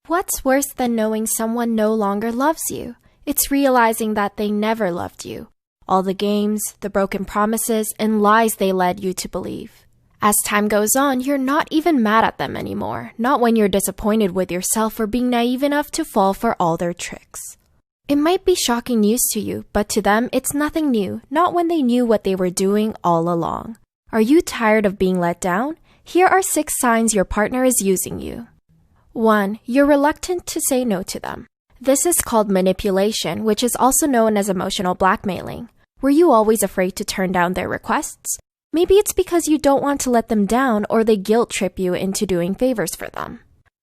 What's worse than knowing someone no longer loves you? It's realizing that they never loved you. All the games, the broken promises, and lies they led you to believe. As time goes on, you're not even mad at them anymore, not when you're disappointed with yourself for being naive enough to fall for all their tricks. It might be shocking news to you, but to them, it's nothing new, not when they knew what they were doing all along. Are you tired of being let down? Here are 6 signs your partner is using you. 1. You're reluctant to say no to them. This is called manipulation, which is also known as emotional blackmailing. Were you always afraid to turn down their requests? Maybe it's because you don't want to let them down or they guilt trip you into doing favors for them.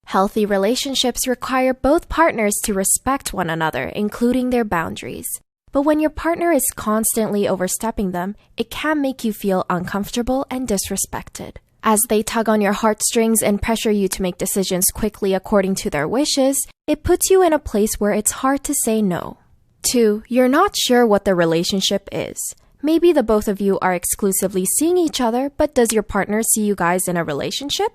Healthy relationships require both partners to respect one another, including their boundaries. But when your partner is constantly overstepping them, it can make you feel uncomfortable and disrespected. As they tug on your heartstrings and pressure you to make decisions quickly according to their wishes, it puts you in a place where it's hard to say no. 2. You're not sure what the relationship is. Maybe the both of you are exclusively seeing each other, but does your partner see you guys in a relationship?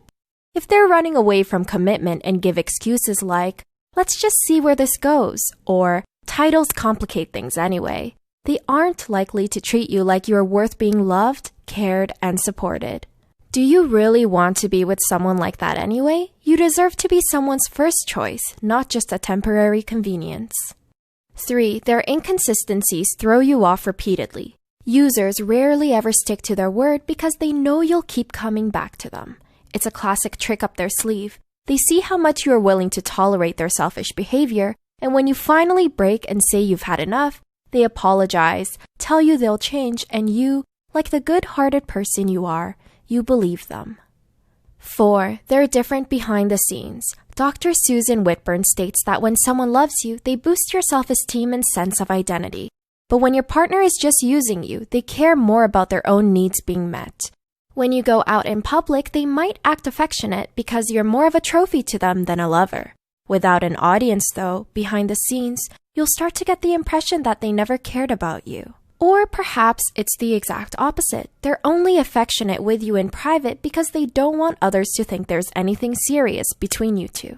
If they're running away from commitment and give excuses like, "Let's just see where this goes," or "Titles complicate things anyway," they aren't likely to treat you like you're worth being loved, cared, and supported. Do you really want to be with someone like that anyway? You deserve to be someone's first choice, not just a temporary convenience. 3. Their inconsistencies throw you off repeatedly. Users rarely ever stick to their word because they know you'll keep coming back to them. It's a classic trick up their sleeve. They see how much you are willing to tolerate their selfish behavior, and when you finally break and say you've had enough, they apologize, tell you they'll change, and you, like the good-hearted person you are, you believe them. 4. They're different behind the scenes. Dr. Susan Whitburn states that when someone loves you, they boost your self-esteem and sense of identity. But when your partner is just using you, they care more about their own needs being met. When you go out in public, they might act affectionate because you're more of a trophy to them than a lover. Without an audience, though, behind the scenes, you'll start to get the impression that they never cared about you. Or perhaps it's the exact opposite. They're only affectionate with you in private because they don't want others to think there's anything serious between you two.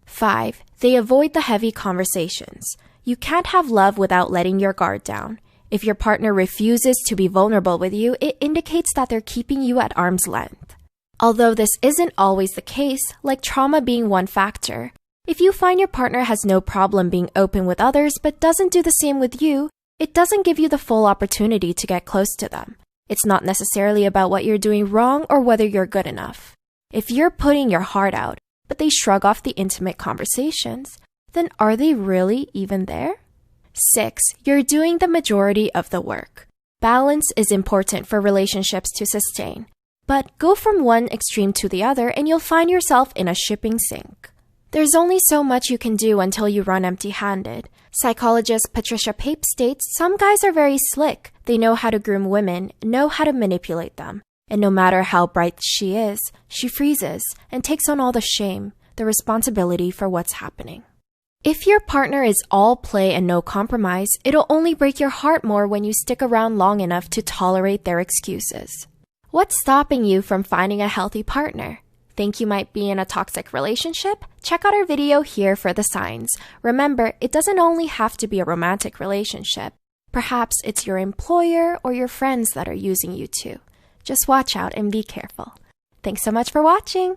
5. They avoid the heavy conversations. You can't have love without letting your guard down. If your partner refuses to be vulnerable with you, it indicates that they're keeping you at arm's length. Although this isn't always the case, like trauma being one factor, if you find your partner has no problem being open with others but doesn't do the same with you, it doesn't give you the full opportunity to get close to them. It's not necessarily about what you're doing wrong or whether you're good enough. If you're putting your heart out, but they shrug off the intimate conversations, then are they really even there? 6. You're doing the majority of the work. Balance is important for relationships to sustain, but go from one extreme to the other and you'll find yourself in a shipping sink. There's only so much you can do until you run empty-handed. Psychologist Patricia Pape states some guys are very slick. They know how to groom women, know how to manipulate them. And no matter how bright she is, she freezes and takes on all the shame, the responsibility for what's happening. If your partner is all play and no compromise, it'll only break your heart more when you stick around long enough to tolerate their excuses. What's stopping you from finding a healthy partner? Think you might be in a toxic relationship? Check out our video here for the signs. Remember, it doesn't only have to be a romantic relationship. Perhaps it's your employer or your friends that are using you too. Just watch out and be careful. Thanks so much for watching!